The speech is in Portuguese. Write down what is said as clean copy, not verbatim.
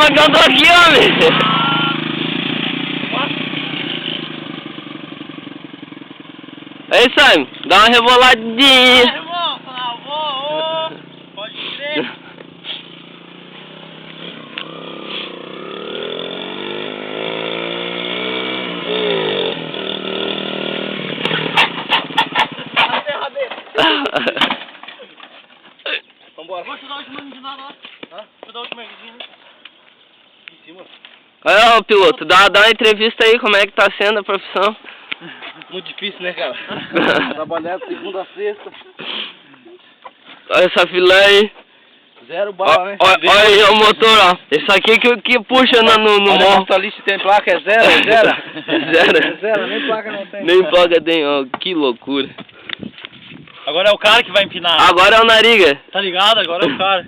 Calma que eu tô aqui, homem. Aí, Simon, dá uma reboladinha. Irmão, por favor, pode crer. Vambora. Vou te dar o último de nada lá. Hã? Vou dar o último magazine. Em cima. Olha, ô piloto, dá uma entrevista aí, como é que tá sendo a profissão? Muito difícil, né, cara? Trabalhar de segunda a sexta. Olha essa filé aí. Zero bala, né? Olha aí o motor, ó. Esse aqui que puxa no morro. Nossa lista tem placa, é zero, é zero. Zero. É zero, nem placa não tem. Nem placa tem, ó. Que loucura. Agora é o cara que vai empinar. Agora é o Nariga. Tá ligado? Agora é o cara.